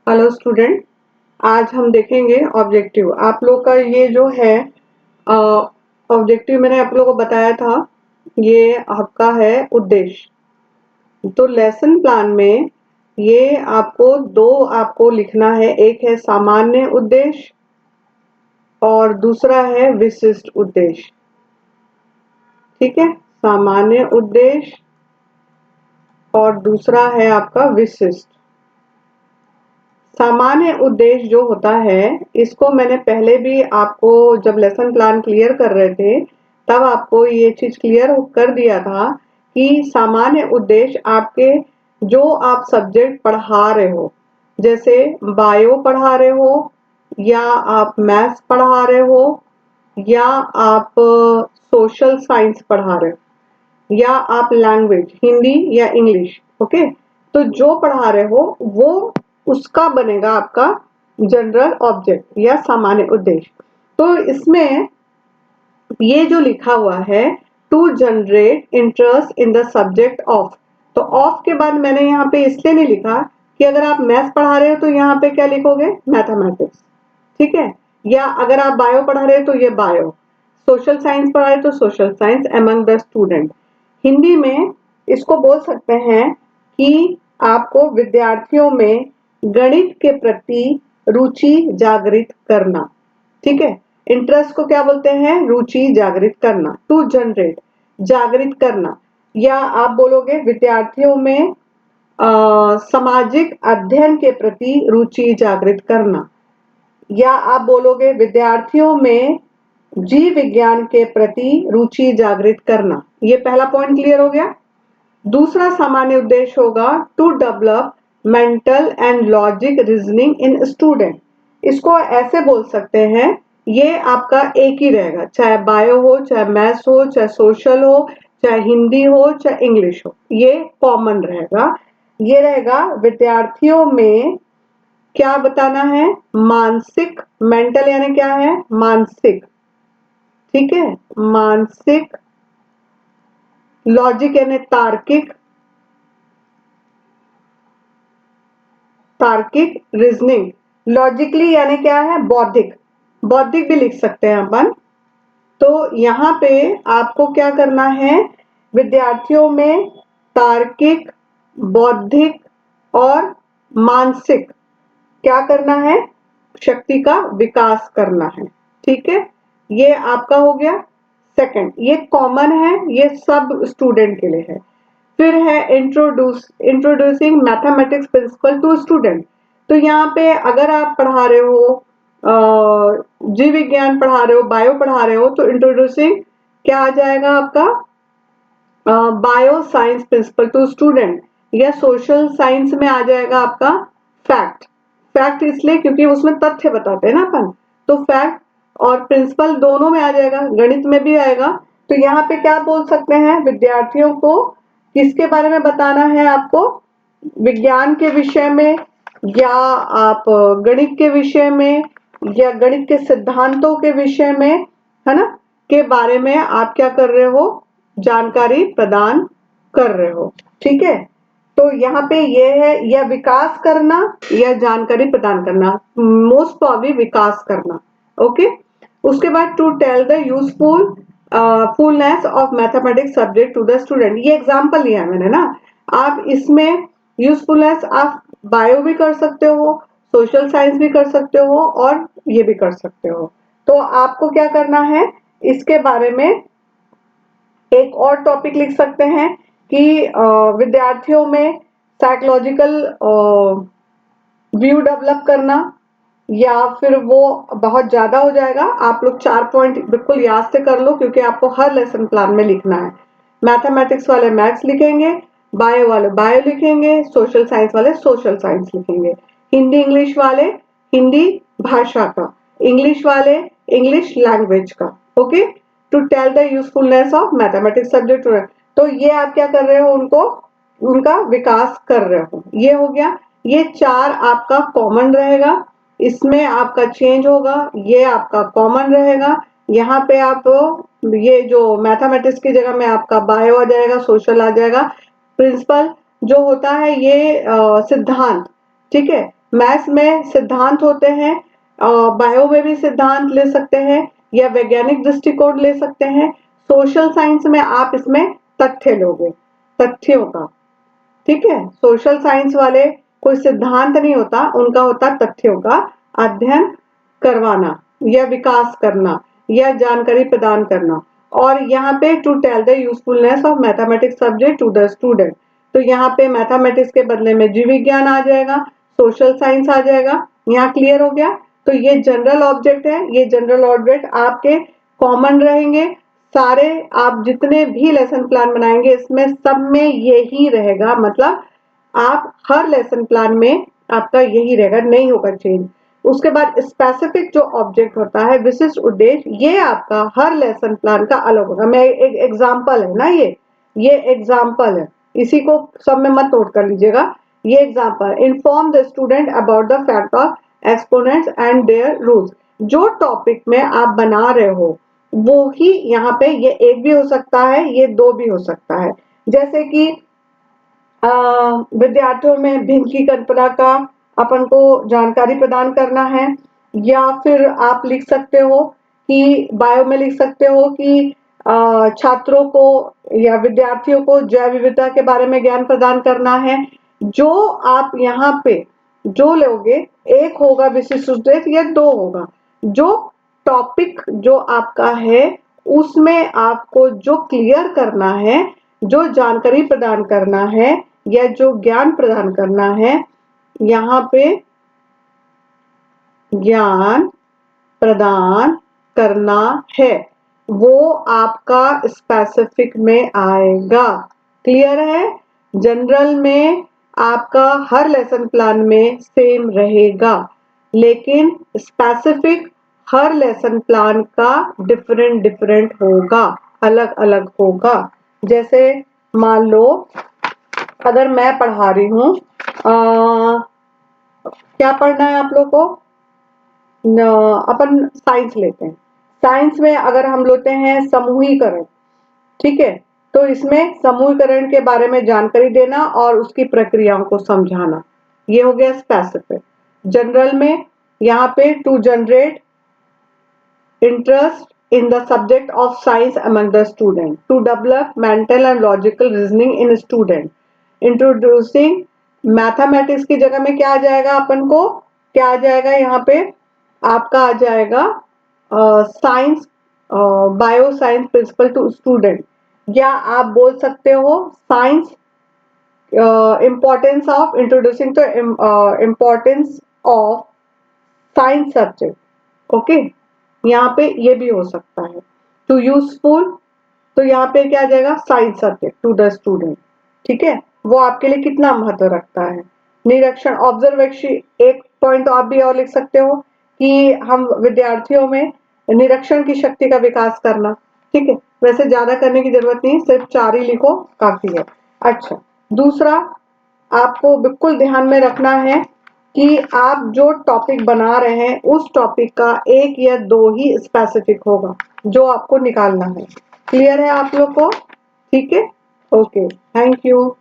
Hello student. आज हम देखेंगे ऑब्जेक्टिव। आप लोग का ये जो है ऑब्जेक्टिव मैंने आप लोगों को बताया था, ये आपका है उद्देश्य। तो लेसन प्लान में ये आपको लिखना है। एक है सामान्य उद्देश्य और दूसरा है विशिष्ट उद्देश्य। ठीक है, सामान्य उद्देश्य और दूसरा है आपका विशिष्ट। सामान्य उद्देश्य जो होता है, इसको मैंने पहले भी आपको जब लेसन प्लान क्लियर कर रहे थे तब आपको ये चीज क्लियर कर दिया था कि सामान्य उद्देश्य आपके जो आप सब्जेक्ट पढ़ा रहे हो, जैसे बायो पढ़ा रहे हो या आप मैथ्स पढ़ा रहे हो या आप सोशल साइंस पढ़ा रहे हो या आप लैंग्वेज हिंदी या इंग्लिश, ओके। तो जो पढ़ा रहे हो वो उसका बनेगा आपका जनरल ऑब्जेक्ट या सामान्य उद्देश्य। तो इसमें ये जो लिखा हुआ है, to generate interest in the subject of, तो ऑफ के बाद मैंने यहाँ पे इसलिए नहीं लिखा कि अगर आप मैथ्स पढ़ा रहे हो तो यहाँ पे क्या लिखोगे, मैथमेटिक्स, ठीक है। या अगर आप बायो पढ़ा रहे हो तो ये बायो, सोशल साइंस पढ़ा रहे हो तो social science among the student. Hindi में इसको बोल सकते हैं कि आपको विद्यार्थियों में गणित के प्रति रुचि जागृत करना, ठीक है। इंटरेस्ट को क्या बोलते हैं, रुचि जागृत करना। टू जनरेट, जागृत करना। या आप बोलोगे विद्यार्थियों में सामाजिक अध्ययन के प्रति रुचि जागृत करना। या आप बोलोगे विद्यार्थियों में जीव विज्ञान के प्रति रुचि जागृत करना। ये पहला पॉइंट क्लियर हो गया। दूसरा सामान्य उद्देश्य होगा to develop mental and logic reasoning in student. इसको ऐसे बोल सकते हैं, ये आपका एक ही रहेगा, चाहे बायो हो, चाहे मैथ्स हो, चाहे सोशल हो, चाहे हिंदी हो, चाहे इंग्लिश हो, ये कॉमन रहेगा। ये रहेगा विद्यार्थियों में क्या बताना है, मानसिक, मेंटल यानी क्या है, मानसिक, ठीक है, मानसिक, लॉजिक यानी तार्किक, तार्किक, रीजनिंग, लॉजिकली यानी क्या है, बौद्धिक, बौद्धिक भी लिख सकते हैं अपन। तो यहाँ पे आपको क्या करना है, विद्यार्थियों में तार्किक, बौद्धिक और मानसिक क्या करना है, शक्ति का विकास करना है, ठीक है। ये आपका हो गया सेकंड, ये कॉमन है, ये सब स्टूडेंट के लिए है। फिर है introducing mathematics principle to student. तो यहाँ पे अगर आप पढ़ा रहे हो जीव विज्ञान पढ़ा रहे हो, बायो पढ़ा रहे हो, तो इंट्रोड्यूसिंग क्या आ जाएगा आपका, bio science principle to student. या सोशल साइंस में आ जाएगा आपका फैक्ट, फैक्ट इसलिए क्योंकि उसमें तथ्य बताते हैं ना अपन, तो फैक्ट और प्रिंसिपल दोनों में आ जाएगा, गणित में भी आएगा। तो यहाँ पे क्या बोल सकते हैं, विद्यार्थियों को किसके बारे में बताना है आपको, विज्ञान के विषय में या आप गणित के विषय में या गणित के सिद्धांतों के विषय में, है ना, के बारे में आप क्या कर रहे हो, जानकारी प्रदान कर रहे हो, ठीक है। तो यहाँ पे ये है, या विकास करना या जानकारी प्रदान करना, मोस्ट प्रॉब्ली विकास करना, ओके। उसके बाद to tell the usefulness of mathematics subject to the student, ये एग्जाम्पल लिया है मैंने ना। आप इसमें यूजफुलनेस आप बायो भी कर सकते हो, सोशल साइंस भी कर सकते हो और ये भी कर सकते हो। तो आपको क्या करना है, इसके बारे में एक और टॉपिक लिख सकते हैं कि विद्यार्थियों में साइकोलॉजिकल व्यू डेवलप करना, या फिर वो बहुत ज्यादा हो जाएगा। आप लोग 4 पॉइंट बिल्कुल याद से कर लो क्योंकि आपको हर लेसन प्लान में लिखना है। मैथमेटिक्स वाले मैथ्स लिखेंगे, बायो वाले बायो लिखेंगे, सोशल साइंस वाले सोशल साइंस लिखेंगे, हिंदी इंग्लिश वाले हिंदी भाषा का, इंग्लिश वाले इंग्लिश लैंग्वेज का, okay. To tell the usefulness of mathematics subject, तो ये आप क्या कर रहे हो, उनको उनका विकास कर रहे हो, ये हो गया। ये 4 आपका कॉमन रहेगा, इसमें आपका चेंज होगा, ये आपका कॉमन रहेगा। यहाँ पे आप ये जो मैथमेटिक्स की जगह में आपका बायो आ जाएगा, सोशल आ जाएगा, प्रिंसिपल जो होता है ये सिद्धांत, ठीक है। मैथ्स में सिद्धांत होते हैं, बायो में भी सिद्धांत ले सकते हैं या वैज्ञानिक दृष्टिकोण ले सकते हैं। सोशल साइंस में आप इसमें तथ्य लोगे, तथ्यों का, ठीक है। सोशल साइंस वाले कोई सिद्धांत नहीं होता, उनका होता तथ्यों का अध्ययन करवाना या विकास करना या जानकारी प्रदान करना। और यहाँ पे to tell the usefulness of mathematics subject to the student, तो यहाँ पे मैथमेटिक्स के बदले में जीव विज्ञान आ जाएगा, सोशल साइंस आ जाएगा। यहाँ क्लियर हो गया। तो ये जनरल ऑब्जेक्ट है, ये जनरल ऑब्जेक्ट आपके कॉमन रहेंगे सारे। आप जितने भी लेसन प्लान बनाएंगे इसमें सब में यही रहेगा, मतलब आप हर लेसन प्लान में आपका यही रहेगा, नहीं होगा चेंज। उसके बाद स्पेसिफिक जो ऑब्जेक्ट होता है, विशिष्ट उद्देश्य, ये आपका हर लेसन प्लान का अलग होगा। मैं एक एग्जांपल है ना, ये एग्जांपल है, इसी को सब में मत नोट कर लीजिएगा। ये example, inform the student about the fact of exponents and their rules. जो टॉपिक में आप बना रहे हो वो ही यहाँ पे, ये एक भी हो सकता है, ये दो भी हो सकता है। जैसे कि विद्यार्थियों में भिन्न की कल्पना का अपन को जानकारी प्रदान करना है, या फिर आप लिख सकते हो कि बायो में लिख सकते हो कि छात्रों को या विद्यार्थियों को जैव विविधता के बारे में ज्ञान प्रदान करना है। जो आप यहाँ पे जो लोगे, एक होगा विशिष्ट उद्देश्य या दो होगा। जो टॉपिक जो आपका है उसमें आपको जो क्लियर करना है, जो जानकारी प्रदान करना है या जो ज्ञान प्रदान करना है, यहाँ पे ज्ञान प्रदान करना है, वो आपका स्पेसिफिक में आएगा। क्लियर है। जनरल में आपका हर लेसन प्लान में सेम रहेगा, लेकिन स्पेसिफिक हर लेसन प्लान का डिफरेंट डिफरेंट होगा, अलग अलग होगा। जैसे मान लो अगर मैं पढ़ा रही हूँ, क्या पढ़ना है आप लोग को, अपन साइंस लेते हैं। साइंस में अगर हम लेते हैं समूहीकरण, ठीक है, तो इसमें समूहीकरण के बारे में जानकारी देना और उसकी प्रक्रियाओं को समझाना, ये हो गया स्पेसिफिक। जनरल में यहाँ पे to generate interest in the subject of science among the student, to develop mental and logical reasoning in student, introducing mathematics की जगह में क्या आ जाएगा, अपन को क्या आ जाएगा, यहाँ पे आपका आ जाएगा science, bio science principle to student, या आप बोल सकते हो science importance of introducing to importance of science subject. Okay, यहाँ पे ये भी हो सकता है। टू यूजफुल, तो यहाँ पे क्या आ जाएगा, science subject to the student, ठीक है, वो आपके लिए कितना महत्व रखता है। निरीक्षण, ऑब्जर्वेशन, एक पॉइंट आप भी और लिख सकते हो कि हम विद्यार्थियों में निरीक्षण की शक्ति का विकास करना, ठीक है। वैसे ज्यादा करने की जरूरत नहीं, सिर्फ 4 ही लिखो काफी है। अच्छा, दूसरा आपको बिल्कुल ध्यान में रखना है कि आप जो टॉपिक बना रहे हैं उस टॉपिक का एक या दो ही स्पेसिफिक होगा जो आपको निकालना है। क्लियर है आप लोग को, ठीक है, ओके, थैंक यू।